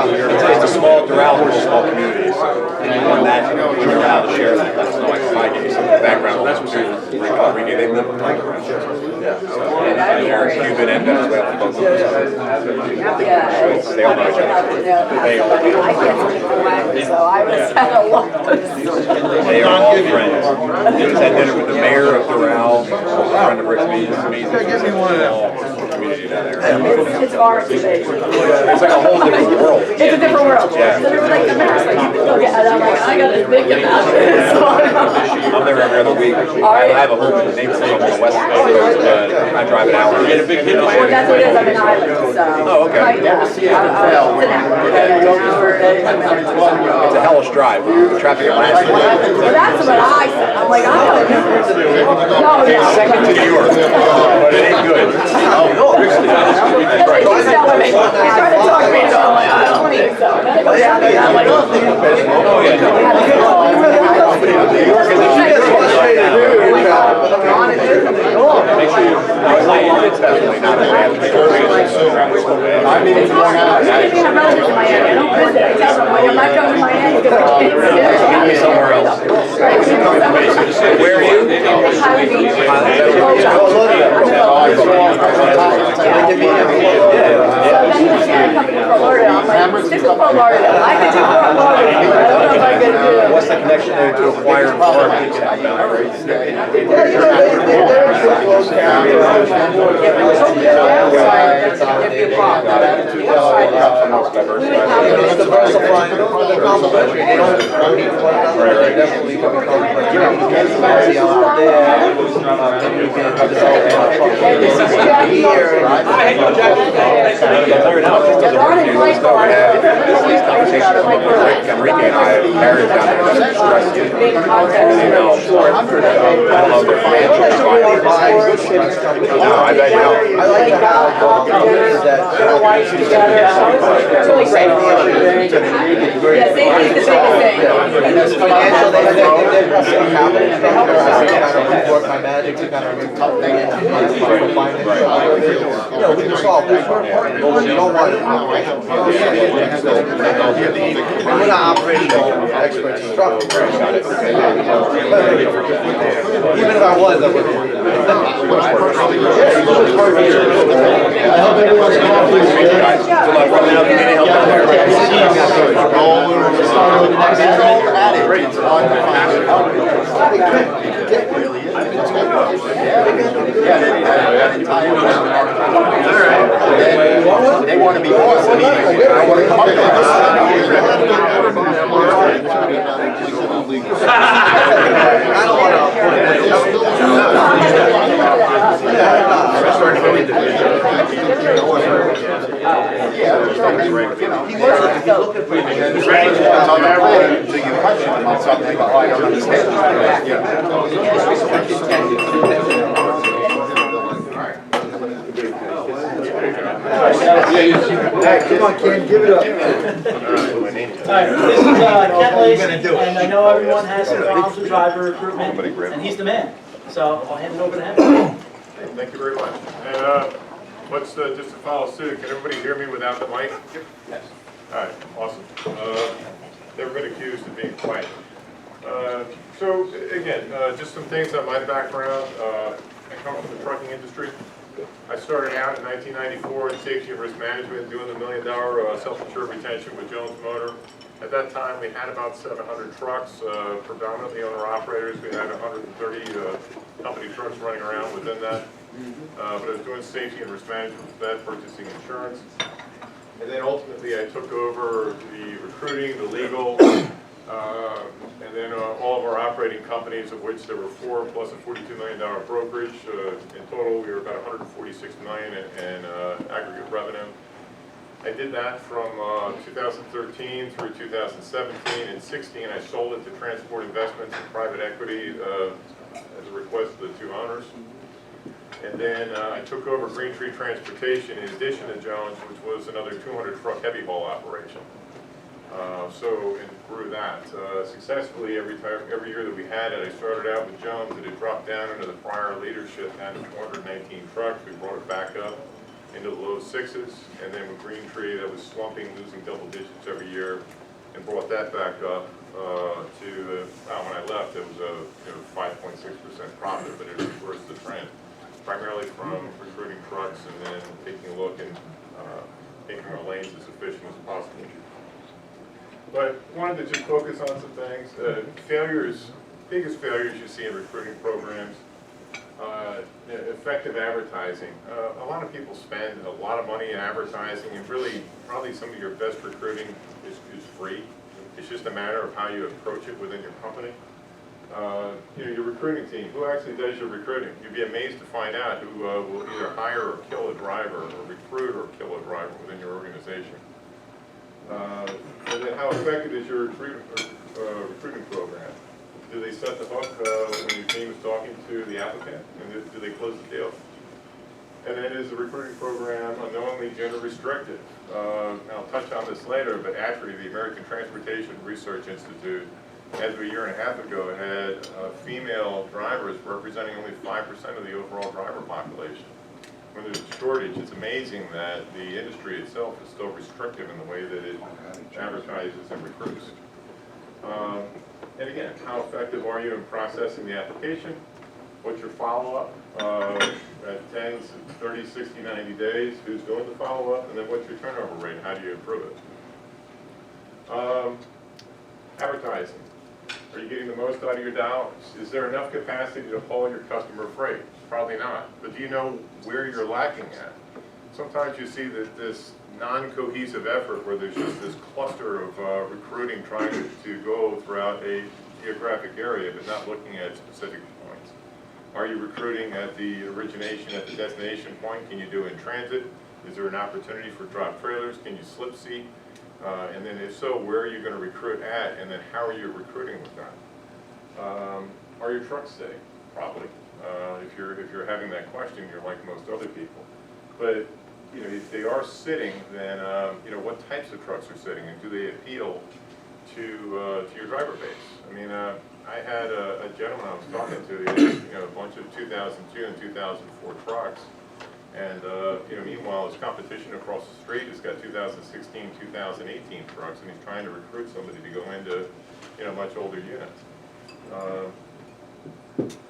It's a small Doral, is a small community, so anyone that you're allowed to share that, that's not like if I give you some background on them too. Rick Rodriguez, they live in Franklin. And they're Cuban and Venezuelan both. They all know each other. They all know each other. So I was at a loss. They are all friends. I just had dinner with the mayor of Doral, a friend of Rick's. He's amazing. Give me one of them. Community down there. It's far too big. It's like a whole different world. It's a different world. Yeah. So they were like, the mayor's like, you can go get it. I'm like, I gotta think about it. So I'm there every other week. I have a home in the neighborhood on the west coast. I drive an hour. well, that's what it is. I'm an island, so. Oh, okay. Like, yeah. It's an hour. It's a hellish drive. The traffic at last. Well, that's what I said. I'm like, I don't know. No, It's second to New York, but it ain't good. Right. He's telling me. He's trying to talk me into it. I'm like, I don't think so. And then I go down there and I'm like, oh, It's definitely not a bad experience. I mean, it's hard. I don't even have relatives in Miami. I don't visit. I tell them, like, I'm not coming to Miami because I can't visit. Somewhere else. Where are you? Highland Beach. Stick with Fort Lauderdale. I could do Fort Lauderdale, but I don't know if I could do. What's the connection there to acquire and farm? These conversations with Rick Enrique and I have carried down there that stress you. I love their financial advice. No, I bet you don't. I like to have their wives together. It's really great. Yeah, safety is the biggest thing. Financial, they help us work my magic to kind of finance. We can solve that. But you don't want it. We're not operational experts in truck. Even if I was, I wouldn't. I hope everyone's happy. Good luck coming up. Any help out there? They want to be boss. I want to come up Come on, Ken, give it up. Alright, this is Ken Lace, and I know everyone has some problems with driver recruitment, and he's the man. So I'll hand it over to him. Thank you very much. And let's just to follow suit. Can everybody hear me without the mic? Yes. All right, awesome. Never been accused of being quiet. So again, just some things on my background. I come from the trucking industry. I started out in 1994 in safety and risk management, doing the $1 million self-insured retention with Jones Motor. At that time, we had about 700 trucks, predominantly owner-operators. We had 130 company trucks running around within that. But I was doing safety and risk management with that, purchasing insurance. And then ultimately, I took over the recruiting, the legal, and then all of our operating companies, of which there were 4 plus a $42 million brokerage. In total, we were about $146 million in aggregate revenue. I did that from 2013 through 2017. In 16, I sold it to Transport Investments and private equity as a request of the 2 owners. And then I took over Green Tree Transportation in addition to Jones, which was another 200 truck heavy haul operation. And grew that successfully every year that we had it. I started out with Jones, and it dropped down under the prior leadership down to 219 trucks. We brought it back up. into the low sixes, and then with Green Tree that was slumping, losing double digits every year, and brought that back up to, when I left, it was a 5.6% profit, but it reversed the trend, primarily from recruiting trucks and then taking a look and making our lanes as efficient as possible. But wanted to just focus on some things. Failures, biggest failures you see in recruiting programs. Effective advertising. A lot of people spend a lot of money in advertising, and really probably some of your best recruiting is free. It's just a matter of how you approach it within your company. Your recruiting team, who actually does your recruiting? You'd be amazed to find out who will either hire or kill a driver, or recruit or kill a driver within your organization. And then how effective is your recruiting program? Do they set the hook when your team is talking to the applicant, and do they close the deal? And then is the recruiting program unknowingly gender restricted? I'll touch on this later, but ATRI, the American Transportation Research Institute, as of a year and a half ago, had female drivers representing only 5% of the overall driver population. When there's a shortage, it's amazing that the industry itself is still restrictive in the way that it advertises and recruits. And again, how effective are you in processing the application? What's your follow-up at 10, 30, 60, 90 days? Who's doing the follow-up? And then what's your turnover rate? How do you improve it? Advertising. Are you getting the most out of your dollars? Is there enough capacity to haul your customer freight? Probably not. But do you know where you're lacking at? Sometimes you see that this non-cohesive effort where there's just this cluster of recruiting trying to go throughout a geographic area but not looking at specific points. Are you recruiting at the origination, at the destination point? Can you do in transit? Is there an opportunity for drop trailers? Can you slip seat? And then if so, where are you going to recruit at? And then how are you recruiting with that? Are your trucks sitting? Probably. If you're having that question, you're like most other people. But if they are sitting, then what types of trucks are sitting, and do they appeal to your driver base? I mean, I had a gentleman I was talking to, he had a bunch of 2002 and 2004 trucks, and meanwhile his competition across the street has got 2016, 2018 trucks, and he's trying to recruit somebody to go into much older units.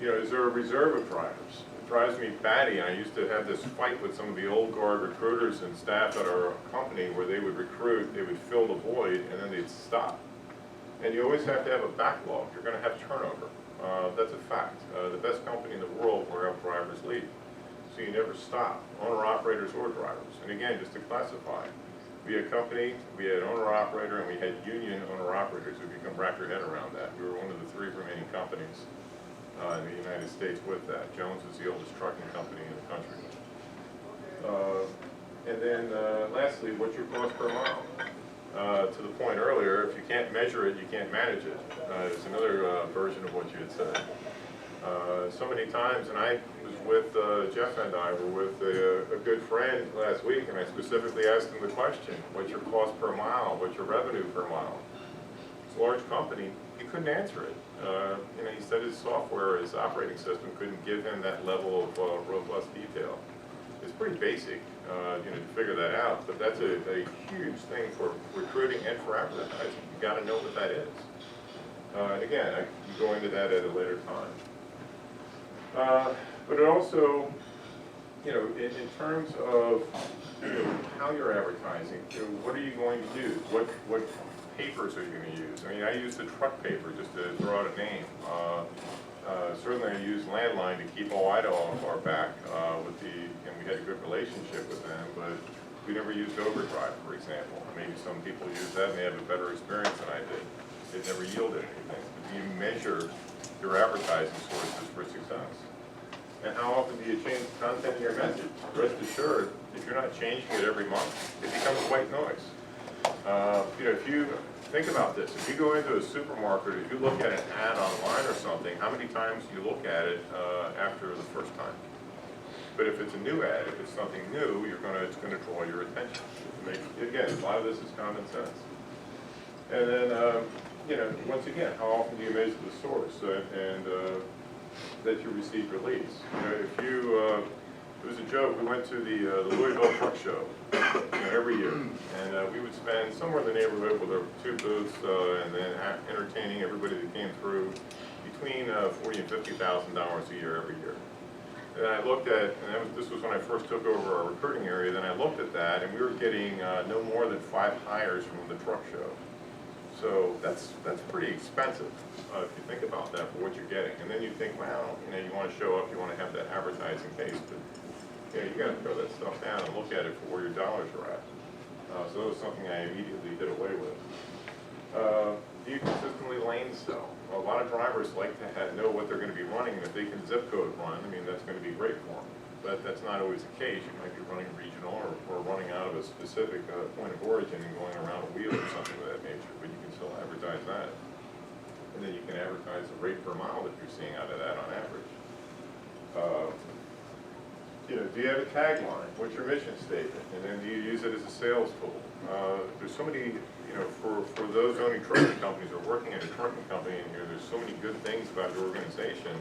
Is there a reserve of drivers? It drives me batty. I used to have this fight with some of the old guard recruiters and staff at our company where they would recruit, they would fill the void, and then they'd stop. And you always have to have a backlog. You're going to have turnover. That's a fact. The best company in the world will have drivers leave. So you never stop, owner-operators or drivers. And again, just to classify, we had a company, we had owner-operator, and we had union owner-operators who could wrap your head around that. We were one of the 3 remaining companies in the United States with that. Jones is the oldest trucking company in the country. And then lastly, what's your cost per mile? To the point earlier, if you can't measure it, you can't manage it. It's another version of what you had said. So many times, and I was with, Jeff and I were with a good friend last week, and I specifically asked him the question, what's your cost per mile? What's your revenue per mile? It's a large company, he couldn't answer it. He said his software, his operating system couldn't give him that level of robust detail. It's pretty basic, to figure that out, but that's a huge thing for recruiting and for advertising. You got to know what that is. And again, I can go into that at a later time. But it also, in terms of how you're advertising, what are you going to use? What papers are you going to use? I mean, I use the truck paper just to throw out a name. Certainly I use Landline to keep OIDA off our back and we had a good relationship with them, but we never used Overdrive, for example. Maybe some people use that and they have a better experience than I did. It never yielded anything. But do you measure your advertising sources for success? And how often do you change the content in your message? Rest assured, if you're not changing it every month, it becomes white noise. If you think about this, if you go into a supermarket, if you look at an ad online or something, how many times do you look at it after the first time? But if it's a new ad, if it's something new, it's going to draw your attention. Again, a lot of this is common sense. And then, once again, how often do you measure the source and that you receive your leads? If you It was a joke. We went to the Louisville Truck Show, every year, and we would spend somewhere in the neighborhood with our 2 booths, and then entertaining everybody that came through between $40,000 and $50,000 a year every year. And I looked at, and this was when I first took over our recruiting area. Then I looked at that, and we were getting no more than 5 hires from the truck show. So that's pretty expensive if you think about that for what you're getting. And then you think, wow, you want to show up, you want to have that advertising base, but you got to throw that stuff down and look at it for where your dollars are at. So that was something I immediately did away with. Do you consistently lane sell? A lot of drivers like to know what they're going to be running, and if they can zip code run, I mean, that's going to be great for them. But that's not always the case. You might be running regional or running out of a specific point of origin and going around a wheel or something of that nature, but you can still advertise that. And then you can advertise the rate per mile that you're seeing out of that on average. Do you have a tagline? What's your mission statement? And then do you use it as a sales tool? There's so many, for those owning trucking companies or working at a trucking company in here, there's so many good things about your organization,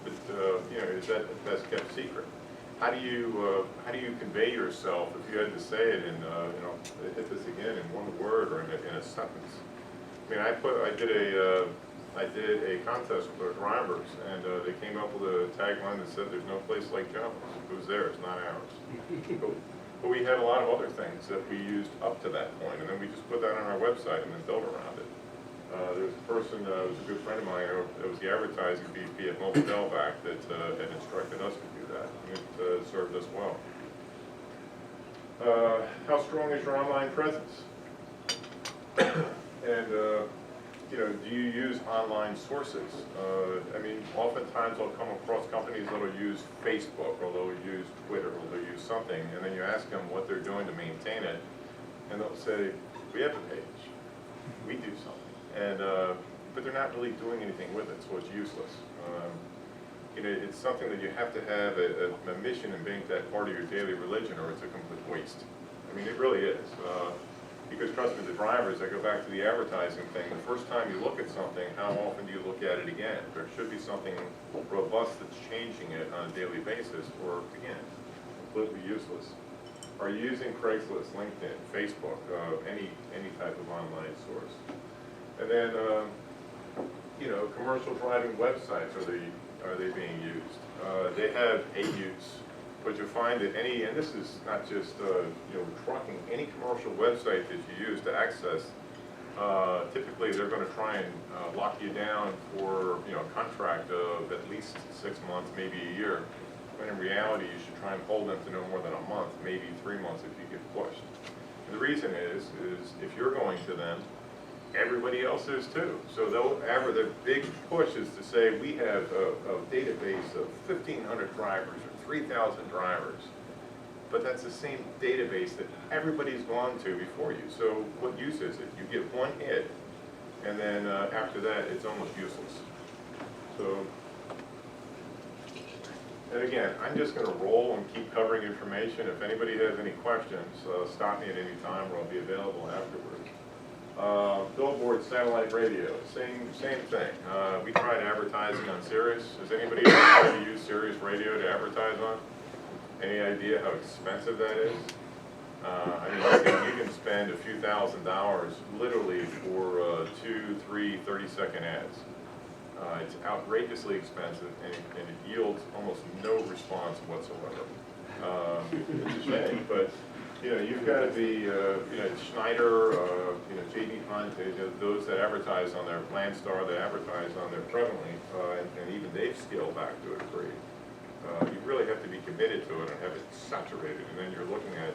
but is that the best kept secret? How do you convey yourself if you had to say it in hit this again in one word or in a sentence? I mean, I did a contest with our drivers, and they came up with a tagline that said, "There's no place like Jones. It was theirs, not ours." But we had a lot of other things that we used up to that point, and then we just put that on our website and then built around it. There was a person, it was a good friend of mine, that was the advertising VP at Mobile Delvac that had instructed us to do that, and it served us well. How strong is your online presence? And do you use online sources? I mean, oftentimes I'll come across companies that'll use Facebook, or they'll use Twitter, or they'll use something, and then you ask them what they're doing to maintain it, and they'll say, "We have a page, we do something," and but they're not really doing anything with it, so it's useless. It's something that you have to have a mission and make that part of your daily religion, or it's a complete waste. I mean, it really is. Because trust me, the drivers, I go back to the advertising thing, the first time you look at something, how often do you look at it again? There should be something robust that's changing it on a daily basis, or again, completely useless. Are you using Craigslist, LinkedIn, Facebook, any type of online source? And then, commercial driving websites, are they being used? They have a use. But you find that and this is not just trucking, any commercial website that you use to access, typically they're going to try and lock you down for a contract of at least 6 months, maybe a year. When in reality, you should try and hold them to no more than a month, maybe 3 months if you get pushed. And the reason is if you're going to them, everybody else is too. So their big push is to say we have a database of 1,500 drivers or 3,000 drivers, but that's the same database that everybody's gone to before you. So what use is it? You get one hit, and then after that, it's almost useless. So, and again, I'm just going to roll and keep covering information. If anybody has any questions, stop me at any time, or I'll be available afterwards. Billboard, satellite radio, same thing. We tried advertising on Sirius. Has anybody ever tried to use Sirius radio to advertise on? Any idea how expensive that is? I mean, you can spend a few $1,000s literally for 2, 3, 30-second ads. It's outrageously expensive, and it yields almost no response whatsoever. It's a shame, but you've got the Schneider, J.B. Hunt, those that advertise on their Landstar, that advertise on their Prevalent, and even they've scaled back to a degree. You really have to be committed to it and have it saturated, and then you're looking at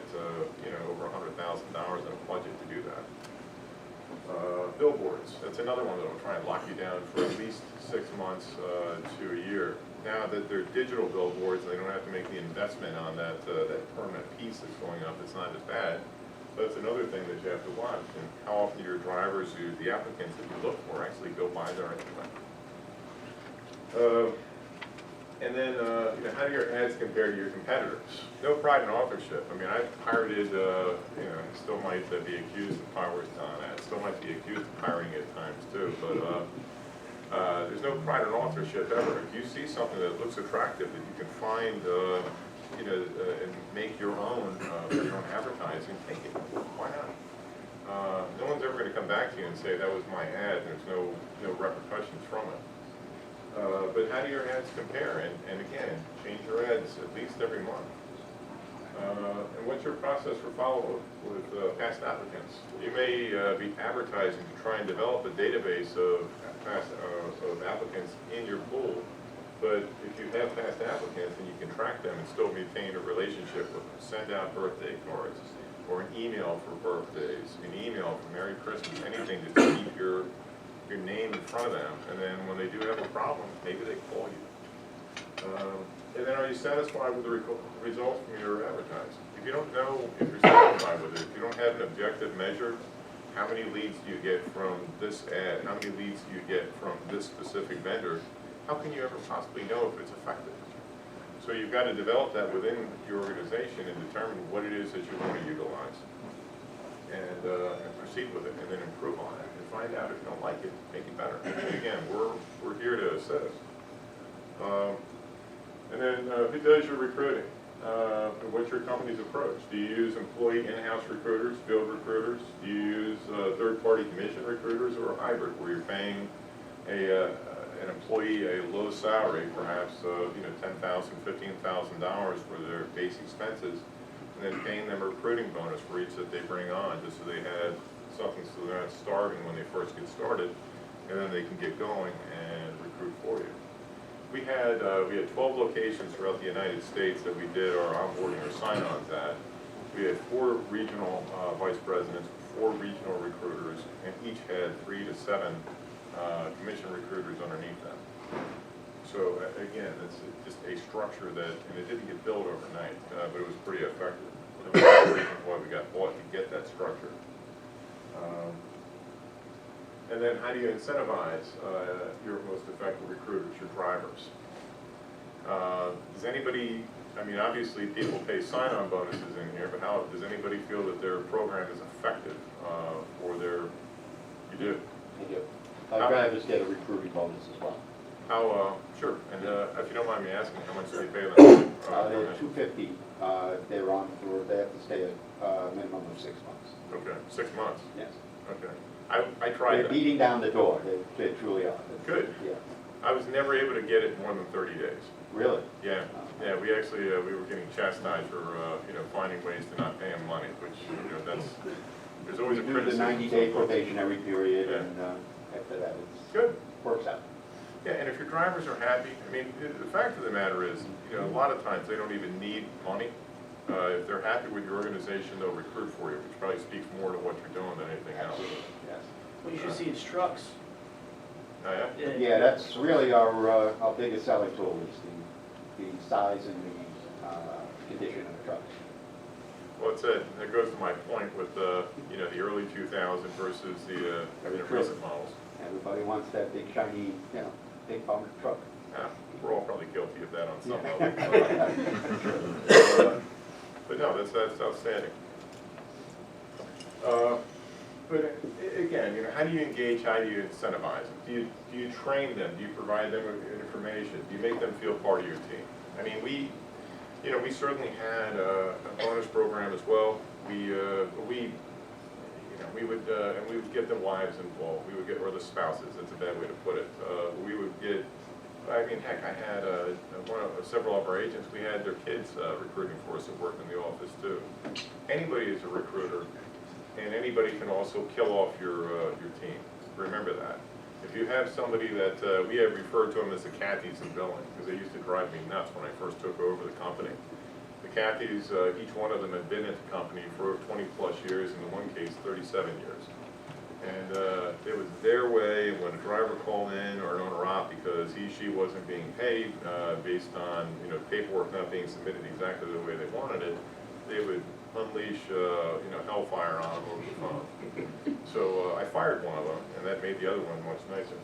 over $100,000 in a budget to do that. Billboards, that's another one that will try and lock you down for at least 6 months to a year. Now that they're digital billboards, they don't have to make the investment on that permanent piece that's going up. It's not as bad. So that's another thing that you have to watch, and how often your drivers, the applicants that you look for, actually go by there anyway. And then, how do your ads compare to your competitors? No pride in authorship. I mean, I've pirated, still might be accused of pirating on ads. Still might be accused of pirating at times too, but there's no pride in authorship ever. If you see something that looks attractive that you can find and make your own advertising, take it. Why not? No one's ever going to come back to you and say that was my ad. There's no repercussions from it. But how do your ads compare? And again, change your ads at least every month. And what's your process for follow-up with past applicants? You may be advertising to try and develop a database of applicants in your pool, but if you have past applicants and you can track them and still maintain a relationship with them, send out birthday cards or an email for birthdays, an email for Merry Christmas, anything to keep your name in front of them, and then when they do have a problem, maybe they call you. And then are you satisfied with the results from your advertising? If you don't know if you're satisfied with it, if you don't have an objective measure, how many leads do you get from this ad? How many leads do you get from this specific vendor? How can you ever possibly know if it's effective? So you've got to develop that within your organization and determine what it is that you want to utilize and proceed with it and then improve on it and find out if you don't like it, make it better. And again, we're here to assist. And then who does your recruiting? What's your company's approach? Do you use employee in-house recruiters, field recruiters? Do you use third-party commission recruiters, or a hybrid where you're paying an employee a low salary, perhaps $10,000, $15,000 for their base expenses, and then paying them a recruiting bonus for each that they bring on, just so they have something so they're not starving when they first get started, and then they can get going and recruit for you. We had 12 locations throughout the United States that we did our onboarding or sign-ons at. We had 4 regional vice presidents, 4 regional recruiters, and each had 3 to 7 commission recruiters underneath them. So again, it's just a structure that, and it didn't get built overnight, but it was pretty effective. And that's one of the reasons why we got bought, to get that structure. And then how do you incentivize your most effective recruiters, your drivers? Does anybody, I mean, obviously people pay sign-on bonuses in here, but how does anybody feel that their program is effective for their, you do? I do. Our drivers get a recruiting bonus as well. How, sure, and if you don't mind me asking, how much do they pay them? They're $250. They're on for, they have to stay a minimum of 6 months. Okay, 6 months, Yes. okay. I tried They're that. beating down the door. They truly are. Good. Yeah. I was never able to get it more than 30 days. Really? Yeah, yeah, we actually, we were getting chastised for, finding ways to not pay them money, which, that's, there's always a We do the criticism. 90-day probationary period, Yeah. and after that, it Good. works out. Yeah, and if your drivers are happy, I mean, the fact of the matter is, a lot of times they don't even need money. If they're happy with your organization, they'll recruit for you, which probably speaks more to what you're doing than anything else. Absolutely. Yes. What you should see is trucks. Oh, yeah? Yeah, that's really our biggest selling tool is the size and the condition of the trucks. Well, that goes to my point with the early 2000 versus the recent models. Everybody wants that big shiny, big bumper truck. Yeah, we're all probably guilty of that on some level. But no, that's outstanding. But again, how do you engage? How do you incentivize them? Do you train them? Do you provide them with information? Do you make them feel part of your team? I mean, we certainly had a bonus program as well. We would get the wives involved. We would get, or the spouses. That's a bad way to put it. We would get. I mean, heck, I had several of our agents. We had their kids recruiting for us that worked in the office too. Anybody is a recruiter, and anybody can also kill off your team. Remember that. If you have somebody that we have referred to them as the Cathys in billing, because they used to drive me nuts when I first took over the company. The Cathys, each one of them had been at the company for 20 plus years, in one case 37 years. And it was their way, when a driver called in or an owner-op because she wasn't being paid based on paperwork not being submitted exactly the way they wanted it, they would unleash hellfire on them over the phone. So I fired one of them, and that made the other one much nicer.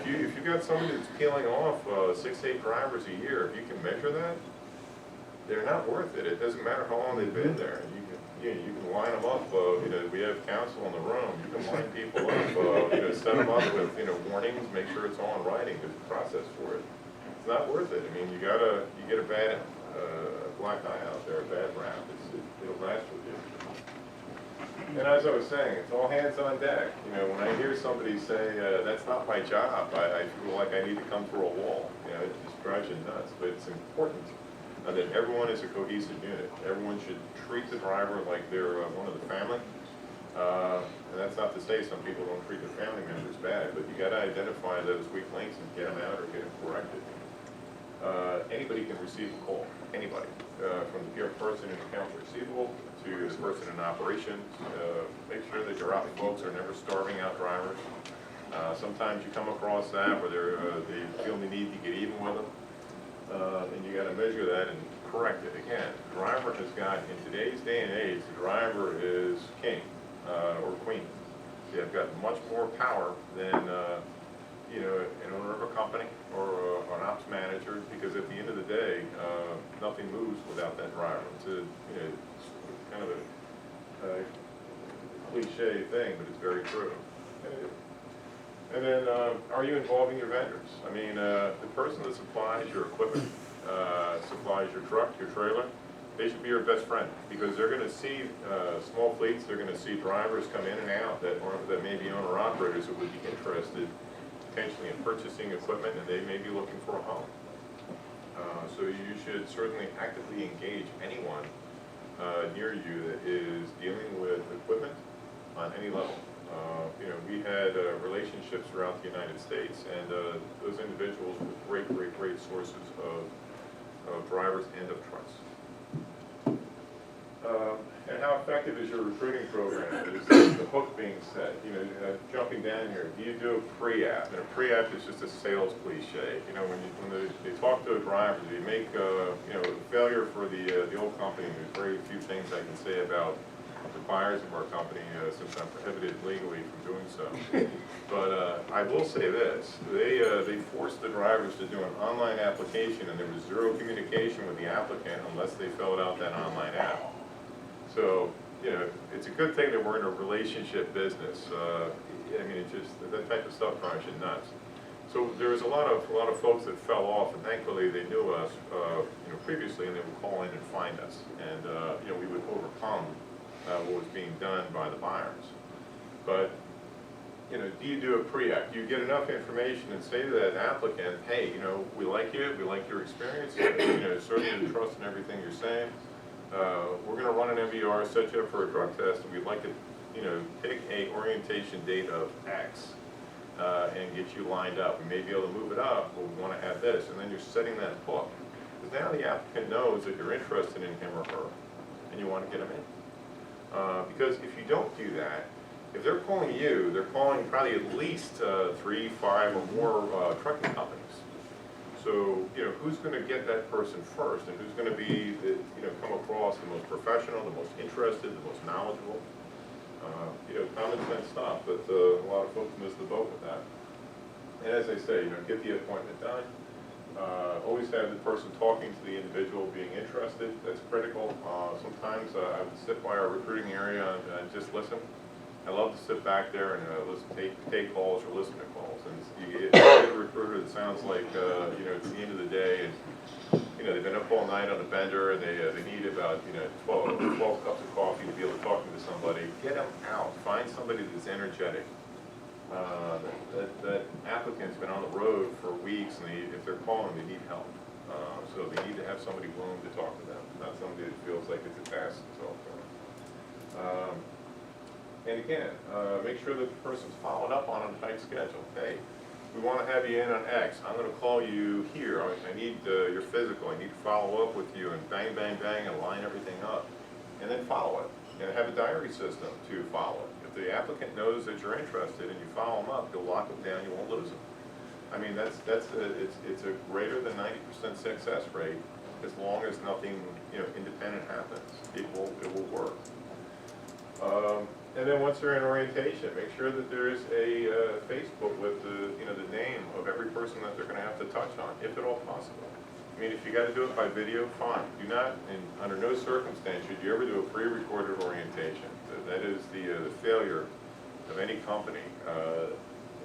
If you got somebody that's peeling off 6 to 8 drivers a year, if you can measure that, they're not worth it. It doesn't matter how long they've been there. You can line them up. We have counsel in the room. You can line people up. Set them up with warnings. Make sure it's all in writing. There's a process for it. It's not worth it. I mean, you get a bad, black eye out there, a bad rap, it'll last with you. And as I was saying, it's all hands on deck. You know, when I hear somebody say, that's not my job, I feel like I need to come through a wall. You know, it just drives you nuts. But it's important that everyone is a cohesive unit. Everyone should treat the driver like they're one of the family. And that's not to say some people don't treat their family members bad, but you got to identify those weak links and get them out or get them corrected. Anybody can receive a call, anybody, from the person in accounts receivable to the person in operations. Make sure that your op folks are never starving out drivers. Sometimes you come across that where they feel the need to get even with them, and you got to measure that and correct it. Again, the driver has got, in today's day and age, the driver is king or queen. They've got much more power than you know, an owner of a company or an ops manager, because at the end of the day, nothing moves without that driver. It's a, you know, it's kind of a cliche thing, but it's very true. And then, are you involving your vendors? I mean, the person that supplies your equipment, supplies your truck, your trailer, they should be your best friend, because they're going to see small fleets, they're going to see drivers come in and out that may be owner-operators who would be interested potentially in purchasing equipment, and they may be looking for a home. So you should certainly actively engage anyone near you that is dealing with equipment on any level. You know, we had relationships throughout the United States, and those individuals were great sources of drivers and of trucks. And how effective is your recruiting program? Is the hook being set? You know, jumping down here, do you do a pre-app? And a pre-app is just a sales cliche. You know, when they talk to a driver, they make you know, failure for the old company. There's very few things I can say about the buyers of our company, since I'm prohibited legally from doing so. But I will say this: they forced the drivers to do an online application, and there was zero communication with the applicant unless they filled out that online app. So, you know, it's a good thing that we're in a relationship business. I mean, it just, that type of stuff drives you nuts. So there was a lot of folks that fell off, and thankfully they knew us, you know, previously, and they would call in and find us, and you know, we would overcome what was being done by the buyers. But, you know, do you do a pre-app? Do you get enough information and say to that applicant, hey, you know, we like you, we like your experience, you know, certainly trust in everything you're saying. We're going to run an MVR, set you up for a drug test, and we'd like to, you know, take a orientation date of X and get you lined up. We may be able to move it up, but we want to have this, and then you're setting that hook. Because now the applicant knows that you're interested in him or her, and you want to get him in. Because if you don't do that, if they're calling you, they're calling probably at least 3, 5, or more trucking companies. So, you know, who's going to get that person first, and who's going to be, you know, come across the most professional, the most interested, the most knowledgeable? You know, common sense stuff, but a lot of folks miss the boat with that. And as I say, you know, get the appointment done. Always have the person talking to the individual being interested. That's critical. Sometimes I would sit by our recruiting area and just listen. I love to sit back there and listen, take calls or listen to calls. And you get a recruiter that sounds like, you know, it's the end of the day, and you know, they've been up all night on a bender, and they need about, you know, 12 cups of coffee to be able to talk to somebody. Get them out. Find somebody that's energetic. That applicant's been on the road for weeks, and if they're calling, they need help. So they need to have somebody willing to talk to them, not somebody that feels like it's a task to talk to them. And again, make sure that the person's followed up on a tight schedule. Hey, we want to have you in on X. I'm going to call you here. I need your physical. I need to follow up with you, and bang, bang, bang, and line everything up. And then follow it. And have a diary system to follow it. If the applicant knows that you're interested and you follow them up, you'll lock them down, you won't lose them. I mean, it's a greater than 90% success rate as long as nothing, you know, independent happens. It will work. And then once they're in orientation, make sure that there is a Facebook with the, you know, the name of every person that they're going to have to touch on, if at all possible. I mean, if you got to do it by video, fine. Do not, and under no circumstance should you ever do a pre-recorded orientation. That is the failure of any company.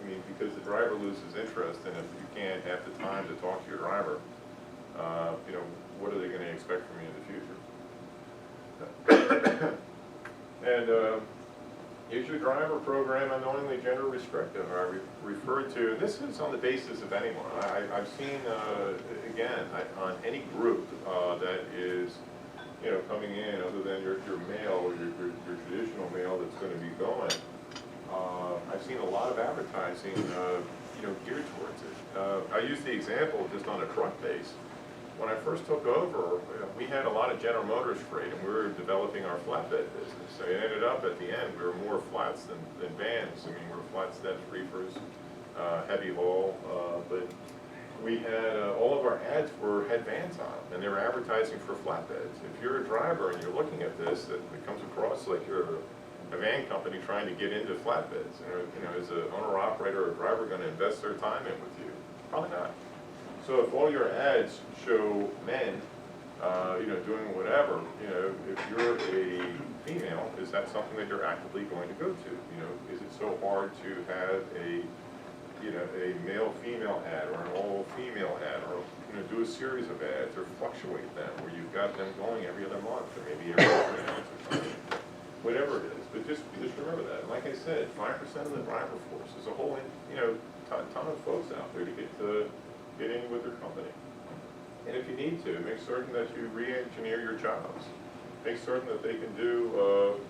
I mean, because the driver loses interest, and if you can't have the time to talk to your driver, you know, what are they gonna expect from you in the future? And use your driver program unknowingly gender restrictive. I referred to, and this is on the basis of anyone. I've seen, again, on any group that is, you know, coming in, other than your male or your traditional male that's going to be going, I've seen a lot of advertising, you know, geared towards it. I use the example just on a truck base. When I first took over, we had a lot of General Motors freight, and we were developing our flatbed business. So it ended up at the end, we were more flats than vans. I mean, we were flat steps, reefers, heavy haul, but we had, all of our ads had vans on them, and they were advertising for flatbeds. If you're a driver and you're looking at this, it comes across like you're a van company trying to get into flatbeds. You know, is an owner-operator or a driver going to invest their time in with you? Probably not. So if all your ads show men, you know, doing whatever, you know, if you're a female, is that something that you're actively going to go to? You know, is it so hard to have a, you know, a male-female ad or an all-female ad, or, you know, do a series of ads or fluctuate them, where you've got them going every other month or maybe every 3 months or something, whatever it is. But just remember that. And like I said, 5% of the driver force is a whole, you know, ton of folks out there to get in with their company. And if you need to, make certain that you re-engineer your jobs. Make certain that they can do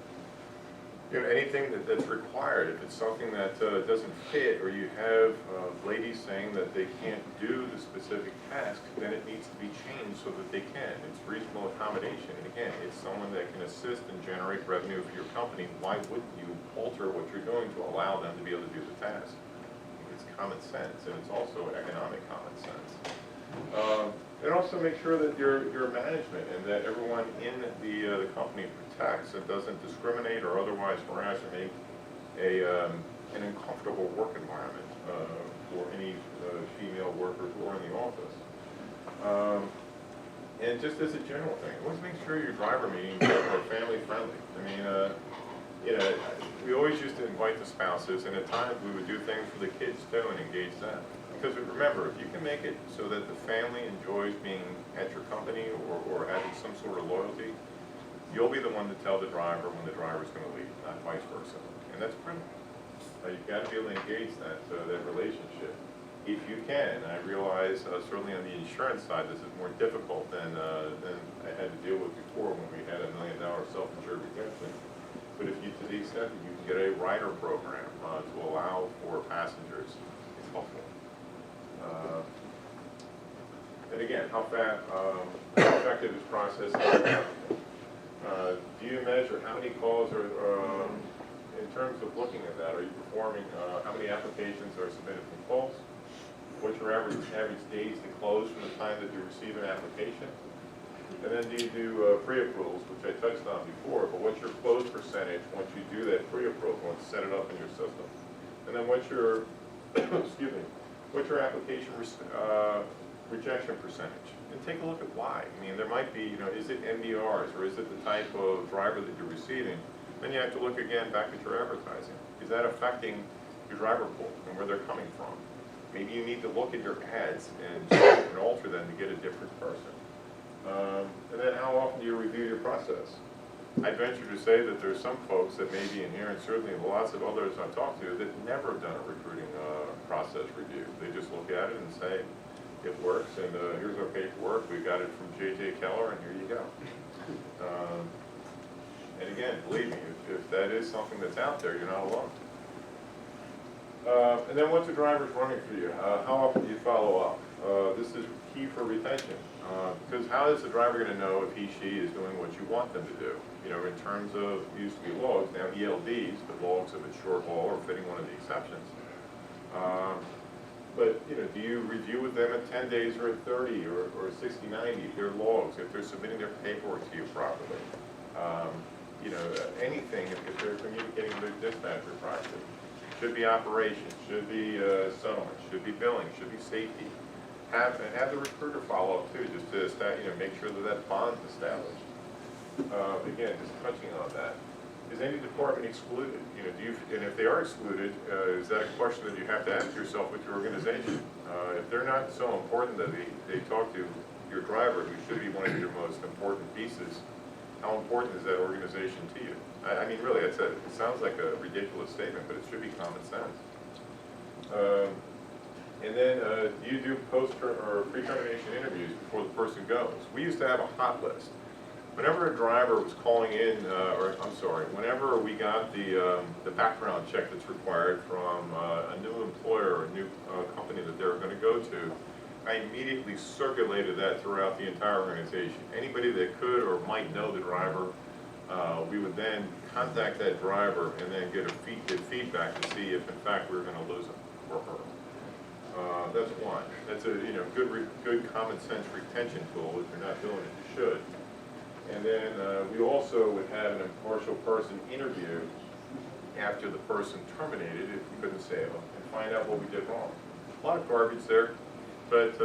you know, anything that's required. If it's something that doesn't fit, or you have ladies saying that they can't do the specific task, then it needs to be changed so that they can. It's reasonable accommodation. And again, it's someone that can assist and generate revenue for your company. Why wouldn't you alter what you're doing to allow them to be able to do the task? It's common sense, and it's also economic common sense. And also make sure that your management and that everyone in the company protects and doesn't discriminate or otherwise harass or make an uncomfortable work environment for any female workers who are in the office. And just as a general thing, always make sure your driver meetings are family friendly. I mean, you know, we always used to invite the spouses, and at times we would do things for the kids too and engage them. Because remember, if you can make it so that the family enjoys being at your company or having some sort of loyalty, you'll be the one to tell the driver when the driver's going to leave, not vice versa. And that's critical. You've got to be able to engage that relationship. If you can, and I realize certainly on the insurance side this is more difficult than I had to deal with before when we had $1 million self-insured retention. But if you, to the extent that you can get a rider program to allow for passengers, it's helpful. And again, how effective is process? Do you measure how many calls are, in terms of looking at that, are you performing, how many applications are submitted from calls? What's your average days to close from the time that you receive an application? And then do you do pre-approvals, which I touched on before, but what's your close percentage once you do that pre-approval and set it up in your system? And then what's your, excuse me, what's your application rejection percentage? And take a look at why. I mean, there might be, you know, is it MDRs or is it the type of driver that you're receiving? Then you have to look again back at your advertising. Is that affecting your driver pool and where they're coming from? Maybe you need to look at your ads and alter them to get a different person. And then how often do you review your process? I venture to say that there's some folks that may be in here, and certainly lots of others I've talked to, that never have done a recruiting process review. They just look at it and say, it works, and here's our paperwork. We got it from J.J. Keller, and here you go. And again, believe me, if that is something that's out there, you're not alone. And then once the driver's running for you, how often do you follow up? This is key for retention, because how is the driver going to know if he, she is doing what you want them to do? You know, in terms of, used to be logs, now ELDs, but logs if it's short haul or fitting one of the exceptions. But, you know, do you review with them at 10 days or at 30 or 60, 90, their logs, if they're submitting their paperwork to you properly? You know, anything, if they're communicating with their dispatcher properly. Should be operations, should be settlement, should be billing, should be safety. Have the recruiter follow up too, just to make sure that bond's established. Again, just touching on that. is any department excluded? You know, and if they are excluded, is that a question that you have to ask yourself with your organization? If they're not so important that they talk to your driver, who should be one of your most important pieces, how important is that organization to you? I mean, really, it sounds like a ridiculous statement, but it should be common sense. And then, do you do or pre-termination interviews before the person goes? We used to have a hot list. Whenever a driver was calling in, whenever we got the background check that's required from a new employer or a new company that they're going to go to, I immediately circulated that throughout the entire organization. Anybody that could or might know the driver, we would then contact that driver and then get feedback to see if in fact we were going to lose him or her. That's one. That's a good common sense retention tool. If you're not doing it, you should. And then we also would have an impartial person interview after the person terminated if we couldn't save them and find out what we did wrong. A lot of garbage there, but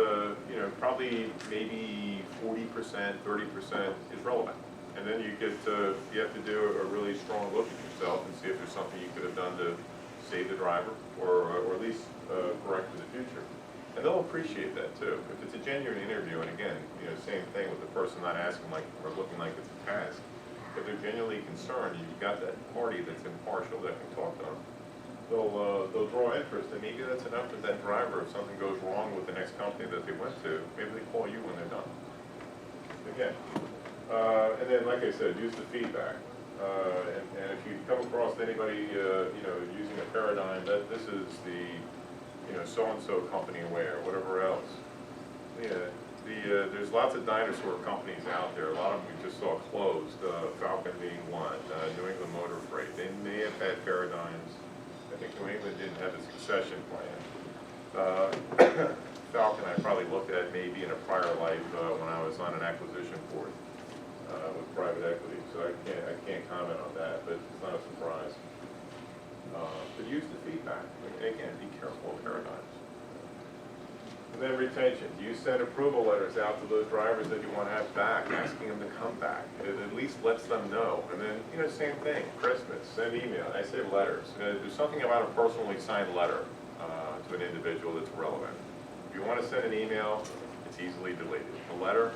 probably maybe 40%, 30% is relevant. And then you have to do a really strong look at yourself and see if there's something you could have done to save the driver or at least correct for the future. And they'll appreciate that too. If it's a genuine interview, and again, same thing with the person not asking like or looking like it's a task. If they're genuinely concerned, and you've got that party that's impartial that can talk to them, they'll draw interest, and maybe that's enough that that driver, if something goes wrong with the next company that they went to, maybe they call you when they're done. Again, and then like I said, use the feedback. And if you come across anybody, using a paradigm that this is the so-and-so company where, whatever else. Yeah, there's lots of dinosaur companies out there. A lot of them we just saw closed, Falcon being one, New England Motor Freight. They may have had paradigms. I think New England didn't have a succession plan. Falcon I probably looked at maybe in a prior life when I was on an acquisition board with private equity. So I can't comment on that, but it's not a surprise. But use the feedback. And again, be careful of paradigms. And then retention. Do you send approval letters out to those drivers that you want to have back, asking them to come back? It at least lets them know. And then, same thing, Christmas, send email. I say letters. There's something about a personally signed letter to an individual that's relevant. If you want to send an email, it's easily deleted. A letter,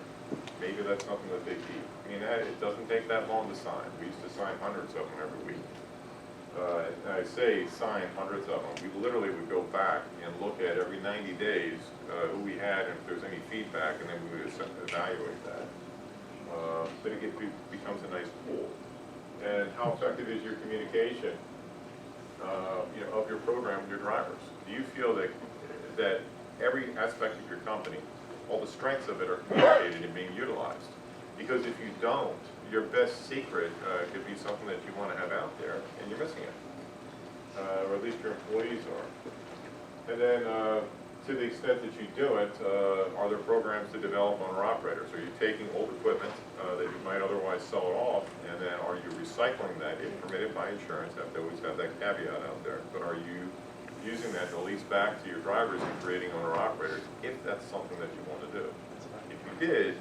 maybe that's something that they keep. It doesn't take that long to sign. We used to sign hundreds of them every week. And I say sign hundreds of them. We literally would go back and look at every 90 days who we had and if there's any feedback, and then we would evaluate that. Then it becomes a nice pool. And how effective is your communication of your program with your drivers? Do you feel that every aspect of your company, all the strengths of it are communicated and being utilized? Because if you don't, your best secret could be something that you want to have out there, and you're missing it. Or at least your employees are. And then, to the extent that you do it, are there programs to develop owner-operators? Are you taking old equipment that you might otherwise sell it off, and then are you recycling that if permitted by insurance? You have to always have that caveat out there. But are you using that to lease back to your drivers and creating owner-operators if that's something that you want to do? If you did,